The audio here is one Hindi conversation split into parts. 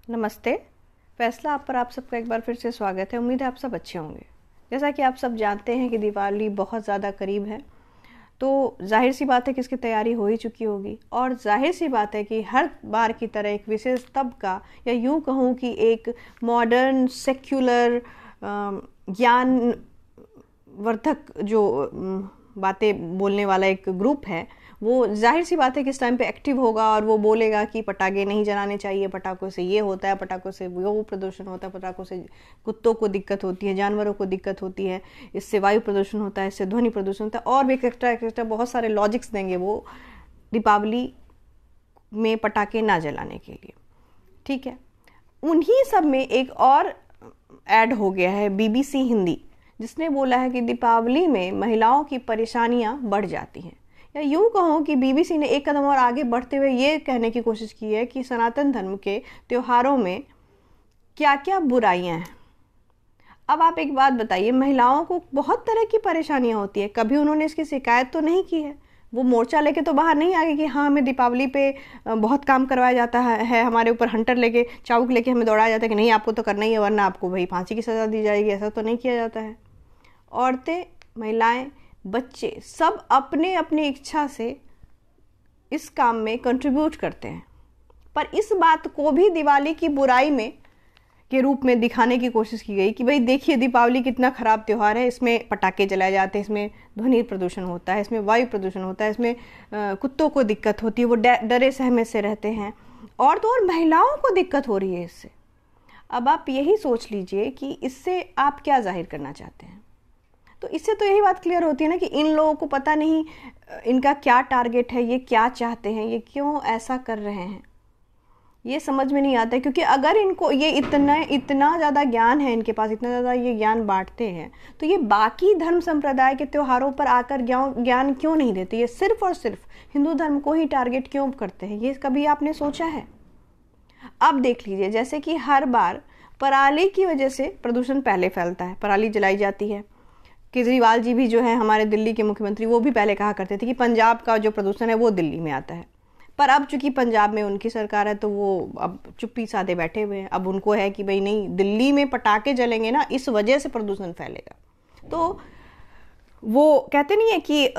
नमस्ते। फैसला आप पर आप सबका एक बार फिर से स्वागत है। उम्मीद है आप सब अच्छे होंगे। जैसा कि आप सब जानते हैं कि दिवाली बहुत ज़्यादा करीब है, तो जाहिर सी बात है कि इसकी तैयारी हो ही चुकी होगी। और जाहिर सी बात है कि हर बार की तरह एक विशेष तबका, या यूँ कहूँ कि एक मॉडर्न सेक्युलर ज्ञानवर्धक जो बातें बोलने वाला एक ग्रुप है, वो जाहिर सी बात है कि इस टाइम पे एक्टिव होगा और वो बोलेगा कि पटाखे नहीं जलाने चाहिए, पटाखों से ये होता है, पटाखों से वो प्रदूषण होता है, पटाखों से कुत्तों को दिक्कत होती है, जानवरों को दिक्कत होती है, इससे वायु प्रदूषण होता है, इससे ध्वनि प्रदूषण होता है, और भी एक्स्ट्रा बहुत सारे लॉजिक्स देंगे वो दीपावली में पटाखे ना जलाने के लिए। ठीक है, उन्हीं सब में एक और ऐड हो गया है BBC हिंदी, जिसने बोला है कि दीपावली में महिलाओं की परेशानियां बढ़ जाती हैं। या यूँ कहूँ कि BBC ने एक कदम और आगे बढ़ते हुए ये कहने की कोशिश की है कि सनातन धर्म के त्योहारों में क्या क्या बुराइयां हैं। अब आप एक बात बताइए, महिलाओं को बहुत तरह की परेशानियां होती है, कभी उन्होंने इसकी शिकायत तो नहीं की है। वो मोर्चा लेके तो बाहर नहीं आ गए कि हाँ हमें दीपावली पे बहुत काम करवाया जाता है, हमारे ऊपर हंटर लेके, चाबुक लेके हमें दौड़ाया जाता है कि नहीं आपको तो करना ही है, वरना आपको भाई फांसी की सज़ा दी जाएगी। ऐसा तो नहीं किया जाता है। औरतें, महिलाएं, बच्चे सब अपने अपनी इच्छा से इस काम में कंट्रीब्यूट करते हैं, पर इस बात को भी दिवाली की बुराई में के रूप में दिखाने की कोशिश की गई कि भाई देखिए दीपावली कितना ख़राब त्यौहार है, इसमें पटाखे जलाए जाते हैं, इसमें ध्वनि प्रदूषण होता है, इसमें वायु प्रदूषण होता है, इसमें कुत्तों को दिक्कत होती है, वो डरे सहमे से रहते हैं, और तो और महिलाओं को दिक्कत हो रही है इससे। अब आप यही सोच लीजिए कि इससे आप क्या जाहिर करना चाहते हैं। तो इससे तो यही बात क्लियर होती है ना कि इन लोगों को पता नहीं इनका क्या टारगेट है, ये क्या चाहते हैं, ये क्यों ऐसा कर रहे हैं, ये समझ में नहीं आता है। क्योंकि अगर इनको ये इतना ज़्यादा ज्ञान है, इनके पास इतना ज़्यादा ये ज्ञान बांटते हैं, तो ये बाकी धर्म संप्रदाय के त्योहारों पर आकर ज्ञान क्यों नहीं देते। ये सिर्फ और सिर्फ हिंदू धर्म को ही टारगेट क्यों करते हैं, ये कभी आपने सोचा है? अब देख लीजिए, जैसे कि हर बार पराली की वजह से प्रदूषण पहले फैलता है, पराली जलाई जाती है। केजरीवाल जी भी जो है हमारे दिल्ली के मुख्यमंत्री, वो भी पहले कहा करते थे कि पंजाब का जो प्रदूषण है वो दिल्ली में आता है, पर अब चूंकि पंजाब में उनकी सरकार है तो वो अब चुप्पी साधे बैठे हुए हैं। अब उनको है कि भाई नहीं, दिल्ली में पटाखे जलेंगे ना, इस वजह से प्रदूषण फैलेगा। तो वो कहते नहीं है कि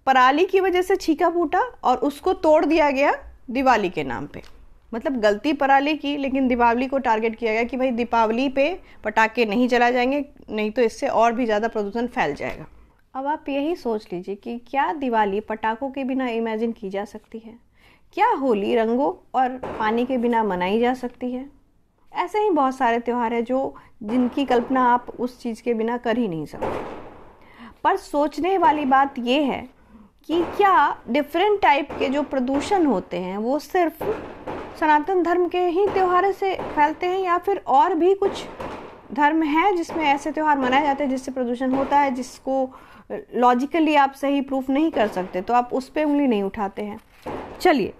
पराली की वजह से छीका फूटा और उसको तोड़ दिया गया दिवाली के नाम पे। मतलब गलती पराली की, लेकिन दीपावली को टारगेट किया गया कि भाई दीपावली पे पटाखे नहीं जलाए जाएंगे, नहीं तो इससे और भी ज़्यादा प्रदूषण फैल जाएगा। अब आप यही सोच लीजिए कि क्या दिवाली पटाखों के बिना इमेजिन की जा सकती है? क्या होली रंगों और पानी के बिना मनाई जा सकती है? ऐसे ही बहुत सारे त्यौहार हैं जिनकी कल्पना आप उस चीज़ के बिना कर ही नहीं सकते। पर सोचने वाली बात यह है कि क्या डिफरेंट टाइप के जो प्रदूषण होते हैं वो सिर्फ सनातन धर्म के ही त्योहारों से फैलते हैं, या फिर और भी कुछ धर्म है जिसमें ऐसे त्यौहार मनाए जाते हैं जिससे प्रदूषण होता है, जिसको लॉजिकली आप सही प्रूफ नहीं कर सकते, तो आप उस पर उंगली नहीं उठाते हैं। चलिए,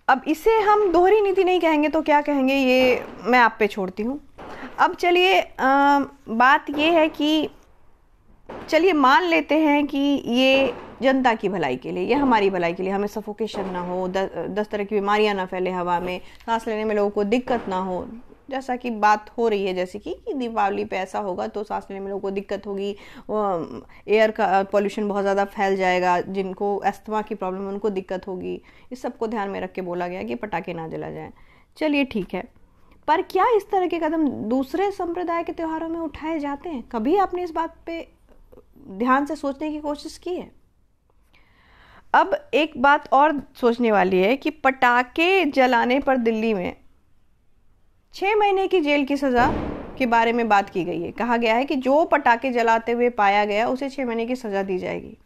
अब इसे हम दोहरी नीति नहीं कहेंगे तो क्या कहेंगे, ये मैं आप पे छोड़ती हूँ। अब चलिए, बात ये है कि चलिए मान लेते हैं कि ये जनता की भलाई के लिए, ये हमारी भलाई के लिए, हमें सफोकेशन ना हो, 10 तरह की बीमारियां ना फैले हवा में, सांस लेने में लोगों को दिक्कत ना हो, जैसा कि बात हो रही है, जैसे कि दीपावली पे ऐसा होगा तो सांस लेने में लोगों को दिक्कत होगी, एयर का पॉल्यूशन बहुत ज़्यादा फैल जाएगा, जिनको अस्थमा की प्रॉब्लम है उनको दिक्कत होगी। इस सब को ध्यान में रख के बोला गया कि पटाखे ना जला जाए। चलिए ठीक है, पर क्या इस तरह के कदम दूसरे संप्रदाय के त्योहारों में उठाए जाते हैं? कभी आपने इस बात पे ध्यान से सोचने की कोशिश की है? अब एक बात और सोचने वाली है कि पटाखे जलाने पर दिल्ली में 6 महीने की जेल की सज़ा के बारे में बात की गई है। कहा गया है कि जो पटाखे जलाते हुए पाया गया उसे 6 महीने की सज़ा दी जाएगी।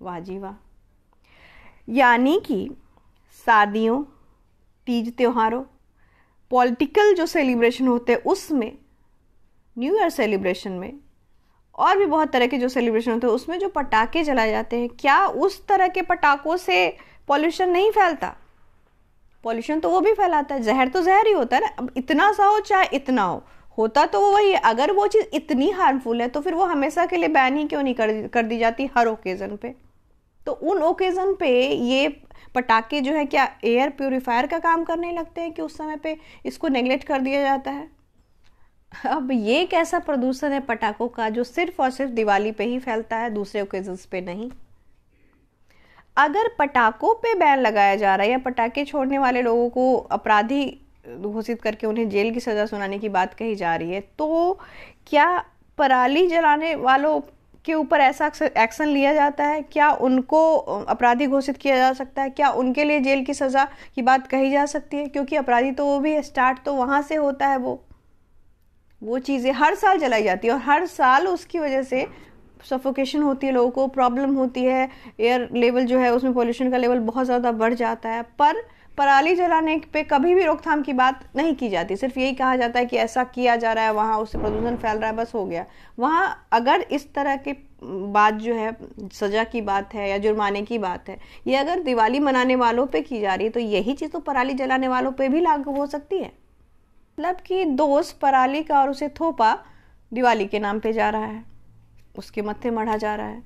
वाह जी वाह! यानी कि शादियों, तीज त्योहारों, पॉलिटिकल जो सेलिब्रेशन होते हैं उसमें, न्यू ईयर सेलिब्रेशन में, और भी बहुत तरह के जो सेलिब्रेशन होते हैं उसमें जो पटाखे जलाए जाते हैं, क्या उस तरह के पटाखों से पॉल्यूशन नहीं फैलता? पॉल्यूशन तो वो भी फैलाता है, जहर तो जहर ही होता है ना। अब इतना सा हो चाहे इतना हो, होता तो वो वही है। अगर वो चीज़ इतनी हार्मफुल है तो फिर वो हमेशा के लिए बैन ही क्यों नहीं कर दी जाती हर ओकेजन पे? तो उन ओकेजन पे ये पटाखे जो है क्या एयर प्यूरिफायर का काम करने लगते हैं कि उस समय पे इसको नेग्लेक्ट कर दिया जाता है? अब ये एक ऐसा प्रदूषण है पटाखों का जो सिर्फ और सिर्फ दिवाली पे ही फैलता है, दूसरे ओकेजन्स पे नहीं। अगर पटाखों पे बैन लगाया जा रहा है या पटाखे छोड़ने वाले लोगों को अपराधी घोषित करके उन्हें जेल की सजा सुनाने की बात कही जा रही है, तो क्या पराली जलाने वालों के ऊपर ऐसा एक्शन लिया जाता है? क्या उनको अपराधी घोषित किया जा सकता है? क्या उनके लिए जेल की सजा की बात कही जा सकती है? क्योंकि अपराधी तो वो भी है, स्टार्ट तो वहां से होता है। वो चीज़ें हर साल जलाई जाती है और हर साल उसकी वजह से सफोकेशन होती है, लोगों को प्रॉब्लम होती है, एयर लेवल जो है उसमें पोल्यूशन का लेवल बहुत ज़्यादा बढ़ जाता है। पर पराली जलाने पे कभी भी रोकथाम की बात नहीं की जाती, सिर्फ यही कहा जाता है कि ऐसा किया जा रहा है, वहाँ उससे प्रदूषण फैल रहा है, बस हो गया। वहाँ अगर इस तरह की बात जो है, सजा की बात है या जुर्माने की बात है, ये अगर दिवाली मनाने वालों पे की जा रही है, तो यही चीज़ तो पराली जलाने वालों पे भी लागू हो सकती है। मतलब कि दोस्त पराली का और उसे थोपा दिवाली के नाम पे जा रहा है, उसके मत्थे मढ़ा जा रहा है।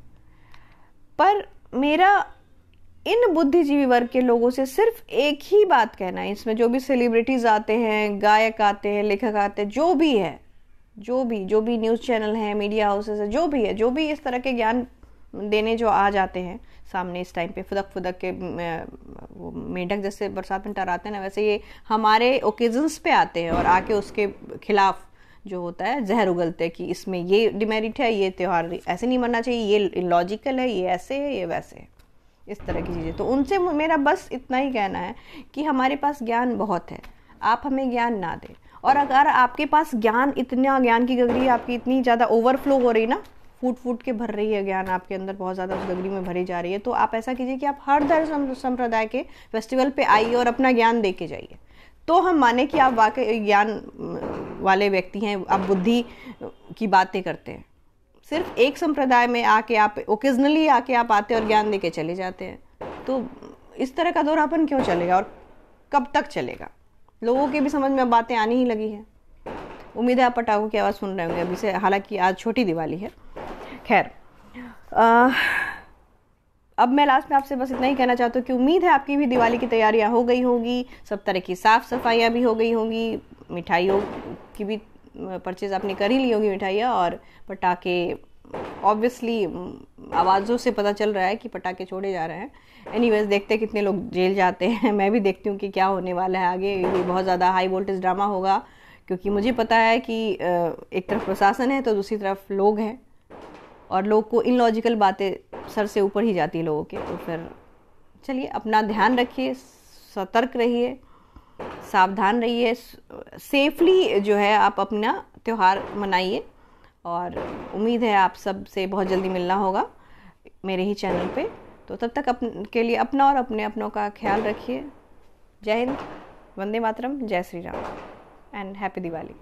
पर मेरा इन बुद्धिजीवी वर्ग के लोगों से सिर्फ एक ही बात कहना है, इसमें जो भी सेलिब्रिटीज आते हैं, गायक आते हैं, लेखक आते हैं, जो भी है, जो भी न्यूज़ चैनल है, मीडिया हाउसेस है, जो भी है, जो भी इस तरह के ज्ञान देने जो आ जाते हैं सामने इस टाइम पे, फुदक के वो मेंढक जैसे बरसात में टहराते हैं ना, वैसे ये हमारे ओकेजन्स पे आते हैं और आके उसके खिलाफ जो होता है जहर उगलते हैं कि इसमें ये डिमेरिट है, ये त्यौहार ऐसे नहीं मनाना चाहिए, ये इलॉजिकल है, ये ऐसे है, ये वैसे है, इस तरह की चीज़ें। तो उनसे मेरा बस इतना ही कहना है कि हमारे पास ज्ञान बहुत है, आप हमें ज्ञान ना दें। और अगर आपके पास इतना ज्ञान की गगरी आपकी इतनी ज़्यादा ओवरफ्लो हो रही ना, फूट के भर रही है ज्ञान आपके अंदर, बहुत ज़्यादा उस गगरी में भरी जा रही है, तो आप ऐसा कीजिए कि आप हर धर्म संप्रदाय के फेस्टिवल पे आइए और अपना ज्ञान दे के जाइए, तो हम माने कि आप वाकई ज्ञान वाले व्यक्ति हैं, आप बुद्धि की बातें करते हैं। सिर्फ एक संप्रदाय में आके आप ओकेजनली आके आप आते और ज्ञान दे के चले जाते हैं, तो इस तरह का दोहरापन क्यों चलेगा और कब तक चलेगा? लोगों के भी समझ में अब बातें आनी ही लगी है। उम्मीद है आप पटाखों की आवाज़ सुन रहे होंगे अभी से, हालांकि आज छोटी दिवाली है। खैर, अब मैं लास्ट में आपसे बस इतना ही कहना चाहती हूँ कि उम्मीद है आपकी भी दिवाली की तैयारियां हो गई होगी, सब तरह की साफ़ सफाइयाँ भी हो गई होंगी, मिठाइयों की भी परचेज आपने कर ही ली होगी मिठाइयाँ, और पटाखे ऑब्वियसली आवाज़ों से पता चल रहा है कि पटाखे छोड़े जा रहे हैं। एनीवेज, देखते हैं कितने लोग जेल जाते हैं। मैं भी देखती हूँ कि क्या होने वाला है आगे। ये बहुत ज़्यादा हाई वोल्टेज ड्रामा होगा, क्योंकि मुझे पता है कि एक तरफ प्रशासन है तो दूसरी तरफ लोग हैं, और लोग को इलॉजिकल बातें सर से ऊपर ही जाती है लोगों के। तो फिर चलिए, अपना ध्यान रखिए, सतर्क रहिए, सावधान रहिए, सेफली जो है आप अपना त्यौहार मनाइए, और उम्मीद है आप सब से बहुत जल्दी मिलना होगा मेरे ही चैनल पे। तो तब तक के लिए अपना और अपने अपनों का ख्याल रखिए। जय हिंद, वंदे मातरम, जय श्री राम एंड हैप्पी दिवाली।